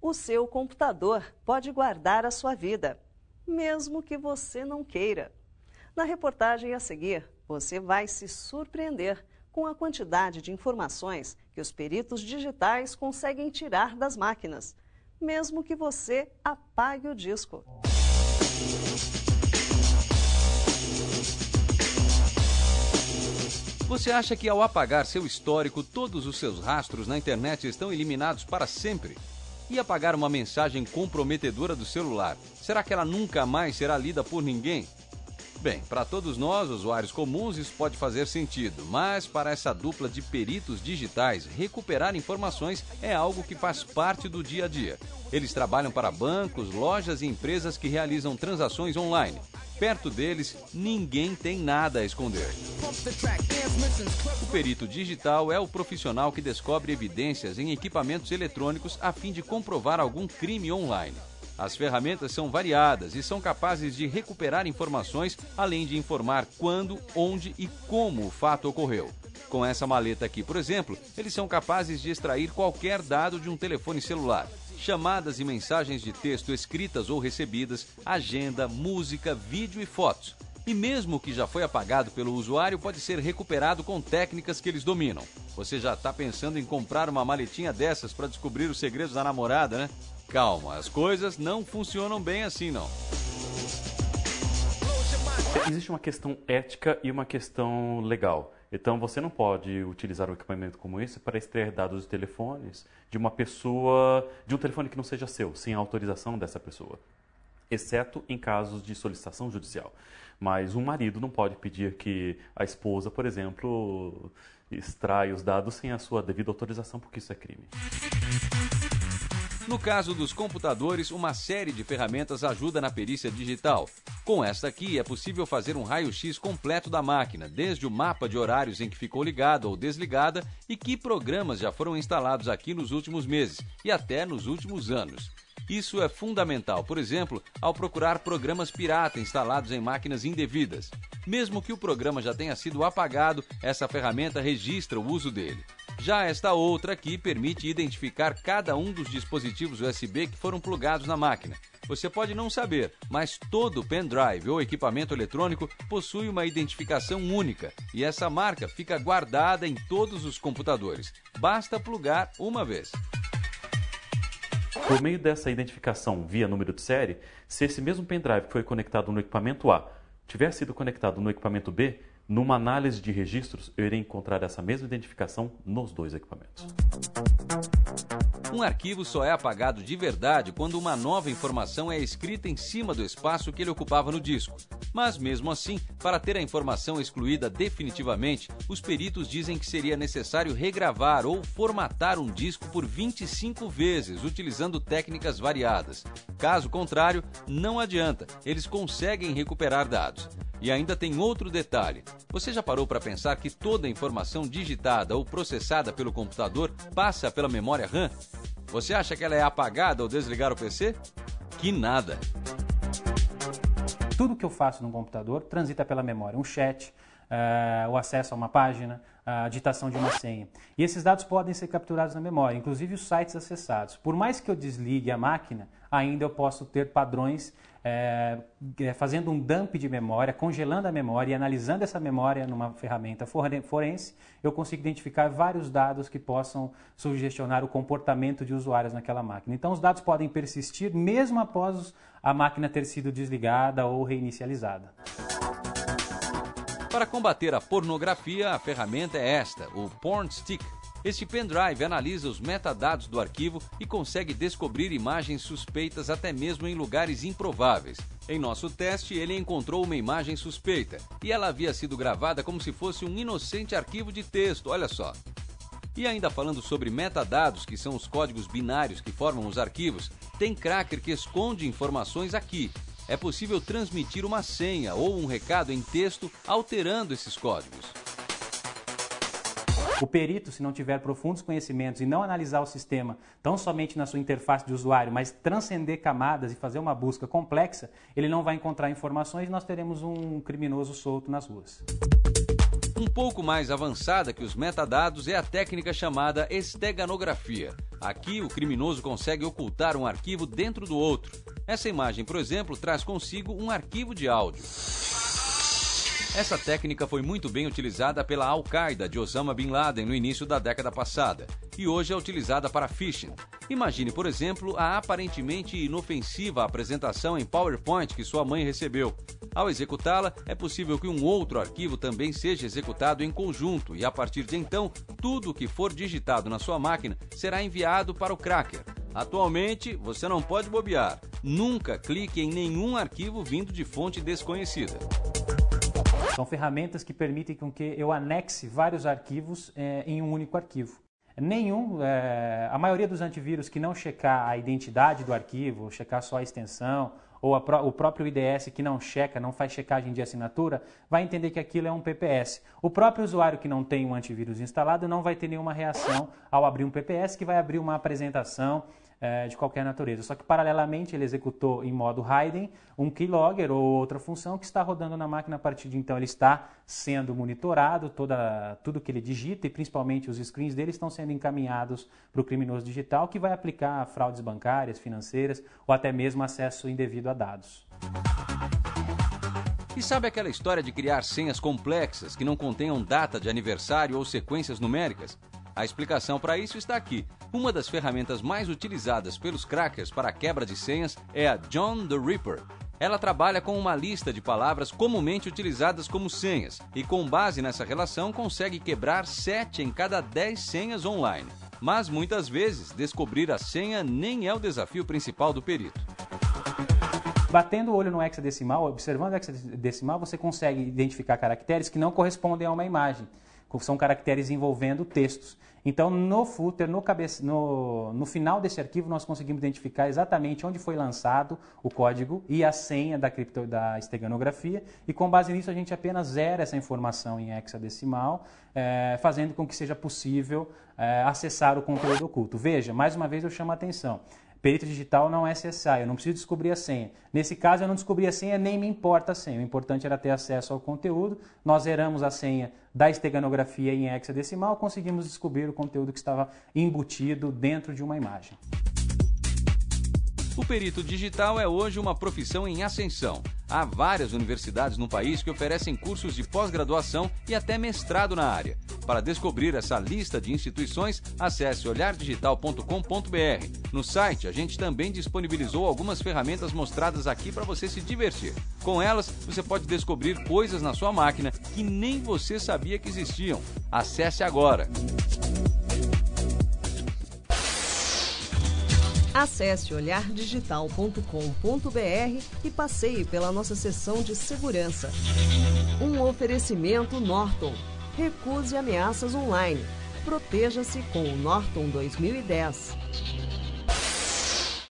O seu computador pode guardar a sua vida, mesmo que você não queira. Na reportagem a seguir, você vai se surpreender com a quantidade de informações que os peritos digitais conseguem tirar das máquinas, mesmo que você apague o disco. Você acha que ao apagar seu histórico, todos os seus rastros na internet estão eliminados para sempre? E apagar uma mensagem comprometedora do celular, será que ela nunca mais será lida por ninguém? Bem, para todos nós, usuários comuns, isso pode fazer sentido, mas para essa dupla de peritos digitais, recuperar informações é algo que faz parte do dia a dia. Eles trabalham para bancos, lojas e empresas que realizam transações online. Perto deles, ninguém tem nada a esconder. O perito digital é o profissional que descobre evidências em equipamentos eletrônicos a fim de comprovar algum crime online. As ferramentas são variadas e são capazes de recuperar informações, além de informar quando, onde e como o fato ocorreu. Com essa maleta aqui, por exemplo, eles são capazes de extrair qualquer dado de um telefone celular. Chamadas e mensagens de texto escritas ou recebidas, agenda, música, vídeo e fotos. E mesmo o que já foi apagado pelo usuário pode ser recuperado com técnicas que eles dominam. Você já está pensando em comprar uma maletinha dessas para descobrir os segredos da namorada, né? Calma, as coisas não funcionam bem assim, não. Existe uma questão ética e uma questão legal. Então, você não pode utilizar um equipamento como esse para extrair dados de telefones de uma pessoa, de um telefone que não seja seu, sem a autorização dessa pessoa, exceto em casos de solicitação judicial. Mas um marido não pode pedir que a esposa, por exemplo, extraia os dados sem a sua devida autorização, porque isso é crime. No caso dos computadores, uma série de ferramentas ajuda na perícia digital. Com esta aqui, é possível fazer um raio-x completo da máquina, desde o mapa de horários em que ficou ligada ou desligada e que programas já foram instalados aqui nos últimos meses e até nos últimos anos. Isso é fundamental, por exemplo, ao procurar programas pirata instalados em máquinas indevidas. Mesmo que o programa já tenha sido apagado, essa ferramenta registra o uso dele. Já esta outra aqui permite identificar cada um dos dispositivos USB que foram plugados na máquina. Você pode não saber, mas todo pendrive ou equipamento eletrônico possui uma identificação única e essa marca fica guardada em todos os computadores. Basta plugar uma vez. Por meio dessa identificação via número de série, se esse mesmo pendrive que foi conectado no equipamento A tiver sido conectado no equipamento B, numa análise de registros, eu irei encontrar essa mesma identificação nos dois equipamentos. Um arquivo só é apagado de verdade quando uma nova informação é escrita em cima do espaço que ele ocupava no disco. Mas mesmo assim, para ter a informação excluída definitivamente, os peritos dizem que seria necessário regravar ou formatar um disco por 25 vezes, utilizando técnicas variadas. Caso contrário, não adianta, eles conseguem recuperar dados. E ainda tem outro detalhe. Você já parou para pensar que toda a informação digitada ou processada pelo computador passa pela memória RAM? Você acha que ela é apagada ao desligar o PC? Que nada! Tudo que eu faço no computador transita pela memória. Um chat, o acesso a uma página, a digitação de uma senha. E esses dados podem ser capturados na memória, inclusive os sites acessados. Por mais que eu desligue a máquina, ainda eu posso ter padrões fazendo um dump de memória, congelando a memória e analisando essa memória numa ferramenta forense, eu consigo identificar vários dados que possam sugestionar o comportamento de usuários naquela máquina. Então os dados podem persistir mesmo após a máquina ter sido desligada ou reinicializada. Para combater a pornografia, a ferramenta é esta, o PornStick. Este pendrive analisa os metadados do arquivo e consegue descobrir imagens suspeitas até mesmo em lugares improváveis. Em nosso teste, ele encontrou uma imagem suspeita e ela havia sido gravada como se fosse um inocente arquivo de texto, olha só. E ainda falando sobre metadados, que são os códigos binários que formam os arquivos, tem cracker que esconde informações aqui. É possível transmitir uma senha ou um recado em texto alterando esses códigos. O perito, se não tiver profundos conhecimentos e não analisar o sistema tão somente na sua interface de usuário, mas transcender camadas e fazer uma busca complexa, ele não vai encontrar informações e nós teremos um criminoso solto nas ruas. Um pouco mais avançada que os metadados é a técnica chamada esteganografia. Aqui, o criminoso consegue ocultar um arquivo dentro do outro. Essa imagem, por exemplo, traz consigo um arquivo de áudio. Essa técnica foi muito bem utilizada pela Al-Qaeda de Osama Bin Laden no início da década passada e hoje é utilizada para phishing. Imagine, por exemplo, a aparentemente inofensiva apresentação em PowerPoint que sua mãe recebeu. Ao executá-la, é possível que um outro arquivo também seja executado em conjunto e, a partir de então, tudo o que for digitado na sua máquina será enviado para o cracker. Atualmente, você não pode bobear. Nunca clique em nenhum arquivo vindo de fonte desconhecida. São ferramentas que permitem com que eu anexe vários arquivos em um único arquivo. A maioria dos antivírus que não checar a identidade do arquivo, checar só a extensão, ou o próprio IDS que não checa, não faz checagem de assinatura, vai entender que aquilo é um PPS. O próprio usuário que não tem um antivírus instalado não vai ter nenhuma reação ao abrir um PPS, que vai abrir uma apresentação de qualquer natureza. Só que, paralelamente, ele executou em modo hidden um keylogger ou outra função que está rodando na máquina. A partir de então, ele está sendo monitorado, tudo que ele digita e principalmente os screens dele estão sendo encaminhados para o criminoso digital, que vai aplicar fraudes bancárias, financeiras ou até mesmo acesso indevido a dados. E sabe aquela história de criar senhas complexas que não contenham data de aniversário ou sequências numéricas? A explicação para isso está aqui. Uma das ferramentas mais utilizadas pelos crackers para a quebra de senhas é a John the Ripper. Ela trabalha com uma lista de palavras comumente utilizadas como senhas e, com base nessa relação, consegue quebrar 7 em cada 10 senhas online. Mas, muitas vezes, descobrir a senha nem é o desafio principal do perito. Batendo o olho no hexadecimal, observando o hexadecimal, você consegue identificar caracteres que não correspondem a uma imagem. São caracteres envolvendo textos. Então, no footer, no final desse arquivo, nós conseguimos identificar exatamente onde foi lançado o código e a senha da esteganografia, e com base nisso a gente apenas zera essa informação em hexadecimal, fazendo com que seja possível acessar o conteúdo oculto. Veja, mais uma vez eu chamo a atenção. Perito digital não é CSI, eu não preciso descobrir a senha. Nesse caso, eu não descobri a senha, nem me importa a senha. O importante era ter acesso ao conteúdo. Nós zeramos a senha da esteganografia em hexadecimal, conseguimos descobrir o conteúdo que estava embutido dentro de uma imagem. O perito digital é hoje uma profissão em ascensão. Há várias universidades no país que oferecem cursos de pós-graduação e até mestrado na área. Para descobrir essa lista de instituições, acesse olhardigital.com.br. No site, a gente também disponibilizou algumas ferramentas mostradas aqui para você se divertir. Com elas, você pode descobrir coisas na sua máquina que nem você sabia que existiam. Acesse agora! Acesse olhardigital.com.br e passeie pela nossa seção de segurança. Um oferecimento Norton. Recuse ameaças online. Proteja-se com o Norton 2010.